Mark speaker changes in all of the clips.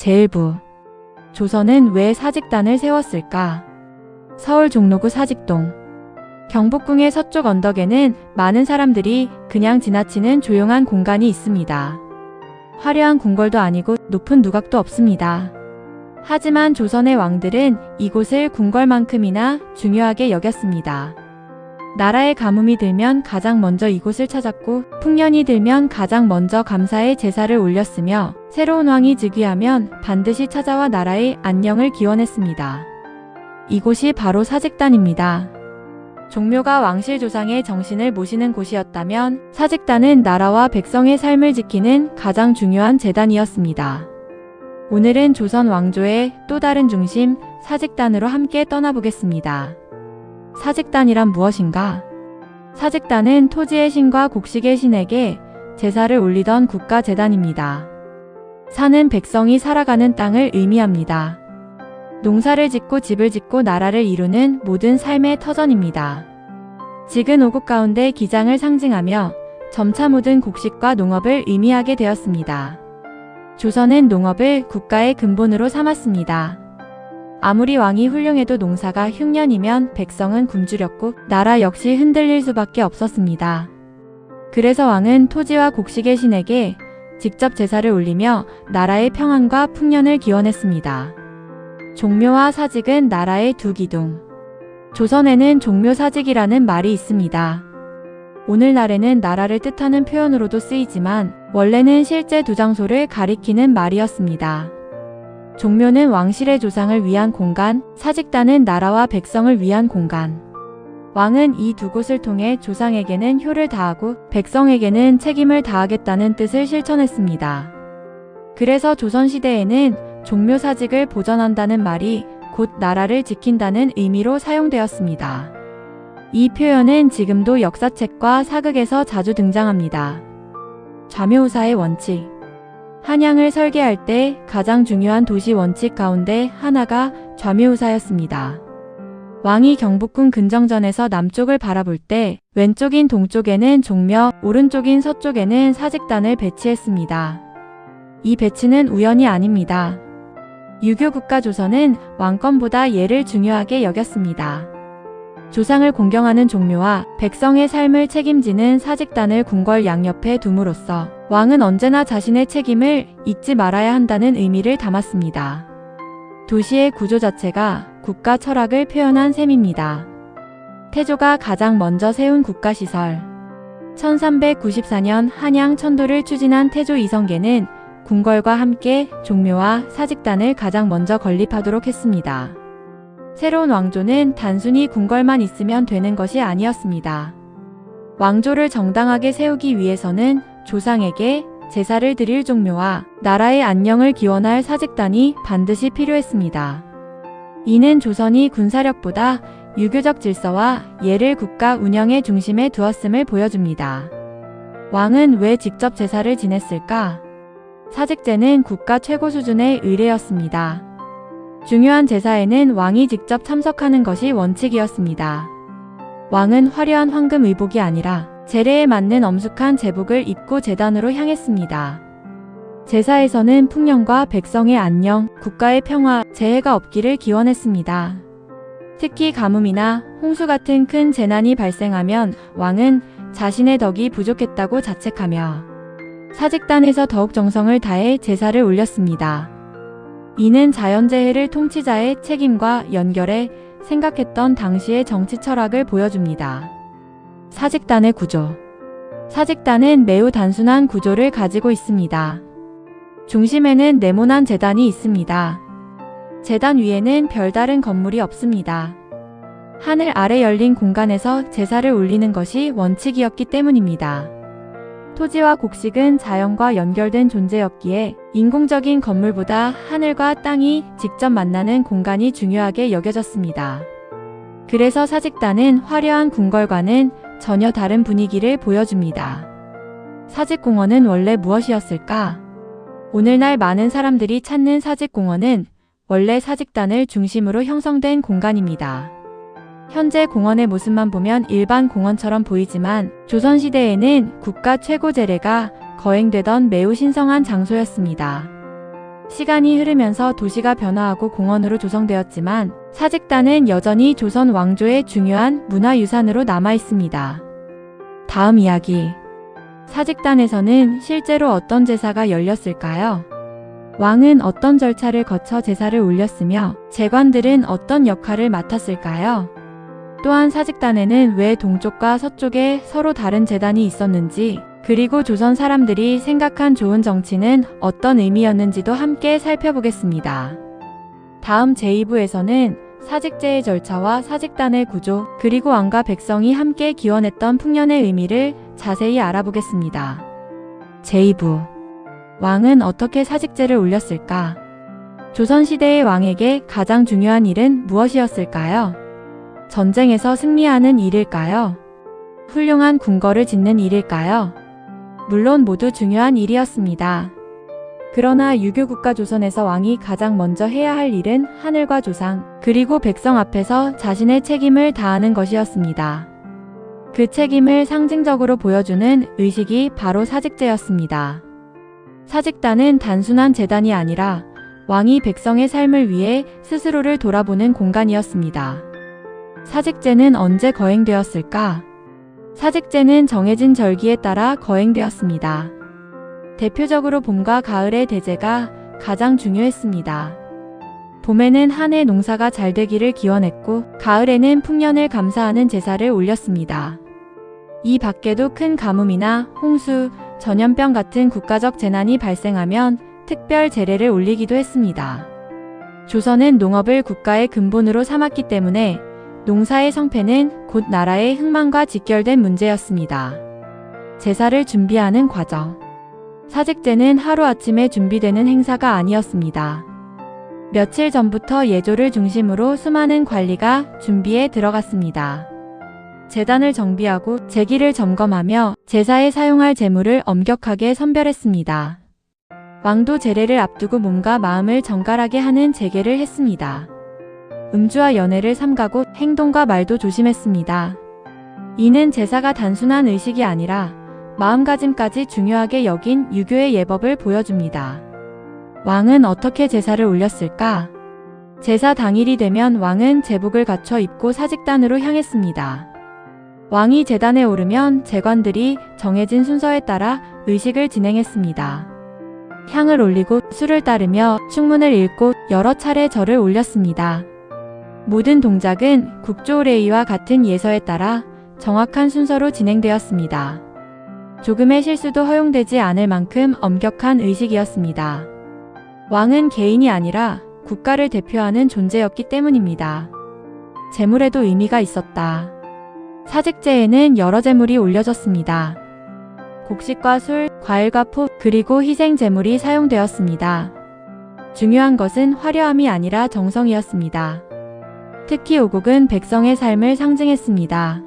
Speaker 1: 제1부. 조선은 왜 사직단을 세웠을까? 서울 종로구 사직동. 경복궁의 서쪽 언덕에는 많은 사람들이 그냥 지나치는 조용한 공간이 있습니다. 화려한 궁궐도 아니고 높은 누각도 없습니다. 하지만 조선의 왕들은 이곳을 궁궐만큼이나 중요하게 여겼습니다. 나라의 가뭄이 들면 가장 먼저 이곳을 찾았고, 풍년이 들면 가장 먼저 감사의 제사를 올렸으며, 새로운 왕이 즉위하면 반드시 찾아와 나라의 안녕을 기원했습니다. 이곳이 바로 사직단입니다. 종묘가 왕실 조상의 정신을 모시는 곳이었다면, 사직단은 나라와 백성의 삶을 지키는 가장 중요한 제단이었습니다. 오늘은 조선 왕조의 또 다른 중심, 사직단으로 함께 떠나보겠습니다. 사직단이란 무엇인가? 사직단은 토지의 신과 곡식의 신에게 제사를 올리던 국가재단입니다. 사는 백성이 살아가는 땅을 의미합니다. 농사를 짓고 집을 짓고 나라를 이루는 모든 삶의 터전입니다. 지근 오국 가운데 기장을 상징하며 점차 묻은 곡식과 농업을 의미하게 되었습니다. 조선은 농업을 국가의 근본으로 삼았습니다. 아무리 왕이 훌륭해도 농사가 흉년이면 백성은 굶주렸고 나라 역시 흔들릴 수밖에 없었습니다. 그래서 왕은 토지와 곡식의 신에게 직접 제사를 올리며 나라의 평안과 풍년을 기원했습니다. 종묘와 사직은 나라의 두 기둥. 조선에는 종묘사직이라는 말이 있습니다. 오늘날에는 나라를 뜻하는 표현으로도 쓰이지만 원래는 실제 두 장소를 가리키는 말이었습니다. 종묘는 왕실의 조상을 위한 공간, 사직단은 나라와 백성을 위한 공간. 왕은 이 두 곳을 통해 조상에게는 효를 다하고 백성에게는 책임을 다하겠다는 뜻을 실천했습니다. 그래서 조선시대에는 종묘사직을 보전한다는 말이 곧 나라를 지킨다는 의미로 사용되었습니다. 이 표현은 지금도 역사책과 사극에서 자주 등장합니다. 좌묘우사의 원칙. 한양을 설계할 때 가장 중요한 도시 원칙 가운데 하나가 좌묘우사였습니다. 왕이 경복궁 근정전에서 남쪽을 바라볼 때 왼쪽인 동쪽에는 종묘, 오른쪽인 서쪽에는 사직단을 배치했습니다. 이 배치는 우연이 아닙니다. 유교 국가 조선은 왕권보다 예를 중요하게 여겼습니다. 조상을 공경하는 종묘와 백성의 삶을 책임지는 사직단을 궁궐 양옆에 둠으로써 왕은 언제나 자신의 책임을 잊지 말아야 한다는 의미를 담았습니다. 도시의 구조 자체가 국가 철학을 표현한 셈입니다. 태조가 가장 먼저 세운 국가시설. 1394년 한양 천도를 추진한 태조 이성계는 궁궐과 함께 종묘와 사직단을 가장 먼저 건립하도록 했습니다. 새로운 왕조는 단순히 궁궐만 있으면 되는 것이 아니었습니다. 왕조를 정당하게 세우기 위해서는 조상에게 제사를 드릴 종묘와 나라의 안녕을 기원할 사직단이 반드시 필요했습니다. 이는 조선이 군사력보다 유교적 질서와 예를 국가 운영의 중심에 두었음을 보여줍니다. 왕은 왜 직접 제사를 지냈을까? 사직제는 국가 최고 수준의 의례였습니다. 중요한 제사에는 왕이 직접 참석하는 것이 원칙이었습니다. 왕은 화려한 황금 의복이 아니라 제례에 맞는 엄숙한 제복을 입고 제단으로 향했습니다. 제사에서는 풍년과 백성의 안녕, 국가의 평화, 재해가 없기를 기원했습니다. 특히 가뭄이나 홍수 같은 큰 재난이 발생하면 왕은 자신의 덕이 부족했다고 자책하며 사직단에서 더욱 정성을 다해 제사를 올렸습니다. 이는 자연재해를 통치자의 책임과 연결해 생각했던 당시의 정치 철학을 보여줍니다. 사직단의 구조. 사직단은 매우 단순한 구조를 가지고 있습니다. 중심에는 네모난 제단이 있습니다. 제단 위에는 별다른 건물이 없습니다. 하늘 아래 열린 공간에서 제사를 올리는 것이 원칙이었기 때문입니다. 토지와 곡식은 자연과 연결된 존재였기에 인공적인 건물보다 하늘과 땅이 직접 만나는 공간이 중요하게 여겨졌습니다. 그래서 사직단은 화려한 궁궐과는 전혀 다른 분위기를 보여줍니다. 사직공원은 원래 무엇이었을까? 오늘날 많은 사람들이 찾는 사직공원은 원래 사직단을 중심으로 형성된 공간입니다. 현재 공원의 모습만 보면 일반 공원처럼 보이지만 조선시대에는 국가 최고 제례가 거행되던 매우 신성한 장소였습니다. 시간이 흐르면서 도시가 변화하고 공원으로 조성되었지만 사직단은 여전히 조선 왕조의 중요한 문화유산으로 남아 있습니다. 다음 이야기. 사직단에서는 실제로 어떤 제사가 열렸을까요? 왕은 어떤 절차를 거쳐 제사를 올렸으며 제관들은 어떤 역할을 맡았을까요? 또한 사직단에는 왜 동쪽과 서쪽에 서로 다른 제단이 있었는지, 그리고 조선 사람들이 생각한 좋은 정치는 어떤 의미였는지도 함께 살펴보겠습니다. 다음 제2부에서는 사직제의 절차와 사직단의 구조, 그리고 왕과 백성이 함께 기원했던 풍년의 의미를 자세히 알아보겠습니다. 제2부. 왕은 어떻게 사직제를 올렸을까? 조선시대의 왕에게 가장 중요한 일은 무엇이었을까요? 전쟁에서 승리하는 일일까요? 훌륭한 궁궐을 짓는 일일까요? 물론 모두 중요한 일이었습니다. 그러나 유교국가 조선에서 왕이 가장 먼저 해야 할 일은 하늘과 조상, 그리고 백성 앞에서 자신의 책임을 다하는 것이었습니다. 그 책임을 상징적으로 보여주는 의식이 바로 사직제였습니다. 사직단은 단순한 제단이 아니라 왕이 백성의 삶을 위해 스스로를 돌아보는 공간이었습니다. 사직제는 언제 거행되었을까? 사직제는 정해진 절기에 따라 거행되었습니다. 대표적으로 봄과 가을의 대제가 가장 중요했습니다. 봄에는 한 해 농사가 잘 되기를 기원했고, 가을에는 풍년을 감사하는 제사를 올렸습니다. 이 밖에도 큰 가뭄이나 홍수, 전염병 같은 국가적 재난이 발생하면 특별 제례를 올리기도 했습니다. 조선은 농업을 국가의 근본으로 삼았기 때문에 농사의 성패는 곧 나라의 흥망과 직결된 문제였습니다. 제사를 준비하는 과정. 사직제는 하루아침에 준비되는 행사가 아니었습니다. 며칠 전부터 예조를 중심으로 수많은 관리가 준비에 들어갔습니다. 제단을 정비하고 제기를 점검하며 제사에 사용할 제물을 엄격하게 선별했습니다. 왕도 제례를 앞두고 몸과 마음을 정갈하게 하는 제계를 했습니다. 음주와 연애를 삼가고 행동과 말도 조심했습니다. 이는 제사가 단순한 의식이 아니라 마음가짐까지 중요하게 여긴 유교의 예법을 보여줍니다. 왕은 어떻게 제사를 올렸을까? 제사 당일이 되면 왕은 제복을 갖춰 입고 사직단으로 향했습니다. 왕이 제단에 오르면 제관들이 정해진 순서에 따라 의식을 진행했습니다. 향을 올리고 술을 따르며 축문을 읽고 여러 차례 절을 올렸습니다. 모든 동작은 국조례의와 같은 예서에 따라 정확한 순서로 진행되었습니다. 조금의 실수도 허용되지 않을 만큼 엄격한 의식이었습니다. 왕은 개인이 아니라 국가를 대표하는 존재였기 때문입니다. 제물에도 의미가 있었다. 사직제에는 여러 제물이 올려졌습니다. 곡식과 술, 과일과 포, 그리고 희생 제물이 사용되었습니다. 중요한 것은 화려함이 아니라 정성이었습니다. 특히 오곡은 백성의 삶을 상징했습니다.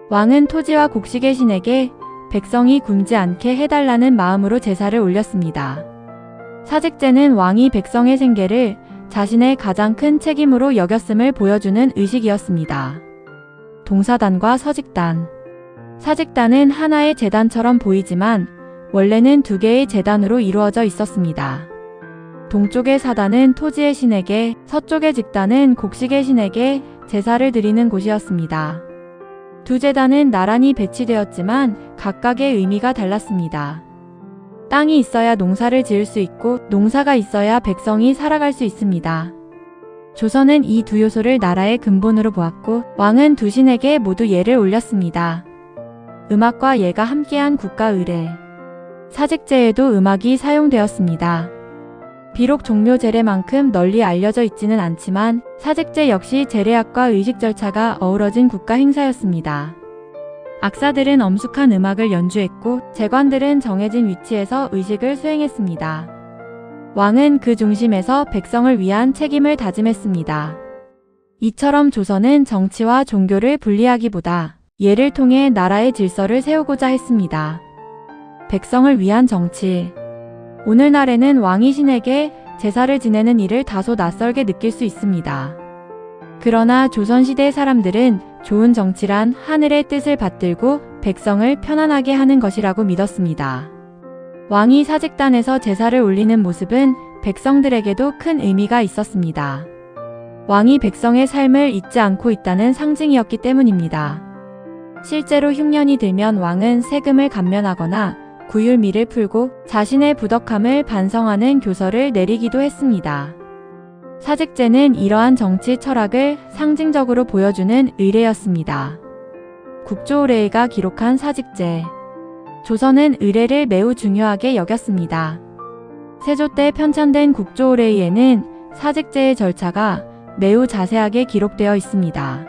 Speaker 1: 왕은 토지와 곡식의 신에게 백성이 굶지 않게 해달라는 마음으로 제사를 올렸습니다. 사직제는 왕이 백성의 생계를 자신의 가장 큰 책임으로 여겼음을 보여주는 의식이었습니다. 동사단과 서직단. 사직단은 하나의 제단처럼 보이지만 원래는 두 개의 제단으로 이루어져 있었습니다. 동쪽의 사단은 토지의 신에게, 서쪽의 직단은 곡식의 신에게 제사를 드리는 곳이었습니다. 두 제단은 나란히 배치되었지만 각각의 의미가 달랐습니다. 땅이 있어야 농사를 지을 수 있고 농사가 있어야 백성이 살아갈 수 있습니다. 조선은 이 두 요소를 나라의 근본으로 보았고 왕은 두 신에게 모두 예를 올렸습니다. 음악과 예가 함께한 국가 의례. 사직제에도 음악이 사용되었습니다. 비록 종묘 제례만큼 널리 알려져 있지는 않지만 사직제 역시 제례학과 의식 절차가 어우러진 국가 행사였습니다. 악사들은 엄숙한 음악을 연주했고 제관들은 정해진 위치에서 의식을 수행했습니다. 왕은 그 중심에서 백성을 위한 책임을 다짐했습니다. 이처럼 조선은 정치와 종교를 분리하기보다 예를 통해 나라의 질서를 세우고자 했습니다. 백성을 위한 정치. 오늘날에는 왕이 신에게 제사를 지내는 일을 다소 낯설게 느낄 수 있습니다. 그러나 조선시대 사람들은 좋은 정치란 하늘의 뜻을 받들고 백성을 편안하게 하는 것이라고 믿었습니다. 왕이 사직단에서 제사를 올리는 모습은 백성들에게도 큰 의미가 있었습니다. 왕이 백성의 삶을 잊지 않고 있다는 상징이었기 때문입니다. 실제로 흉년이 들면 왕은 세금을 감면하거나 구휼미를 풀고 자신의 부덕함을 반성하는 교서를 내리기도 했습니다. 사직제는 이러한 정치 철학을 상징적으로 보여주는 의례였습니다. 국조의례가 기록한 사직제. 조선은 의례를 매우 중요하게 여겼습니다. 세조 때 편찬된 국조의례에는 사직제의 절차가 매우 자세하게 기록되어 있습니다.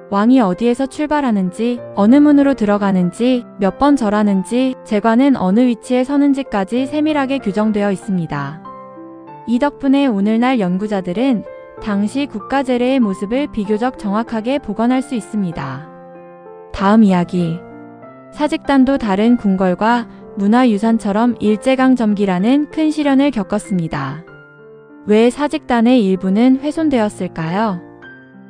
Speaker 1: 왕이 어디에서 출발하는지, 어느 문으로 들어가는지, 몇 번 절하는지, 제관은 어느 위치에 서는지까지 세밀하게 규정되어 있습니다. 이 덕분에 오늘날 연구자들은 당시 국가제례의 모습을 비교적 정확하게 복원할 수 있습니다. 다음 이야기. 사직단도 다른 궁궐과 문화유산처럼 일제강점기라는 큰 시련을 겪었습니다. 왜 사직단의 일부는 훼손되었을까요?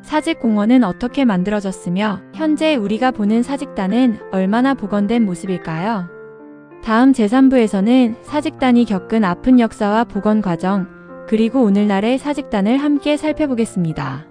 Speaker 1: 사직공원은 어떻게 만들어졌으며 현재 우리가 보는 사직단은 얼마나 복원된 모습일까요? 다음 제3부에서는 사직단이 겪은 아픈 역사와 복원 과정, 그리고 오늘날의 사직단을 함께 살펴보겠습니다.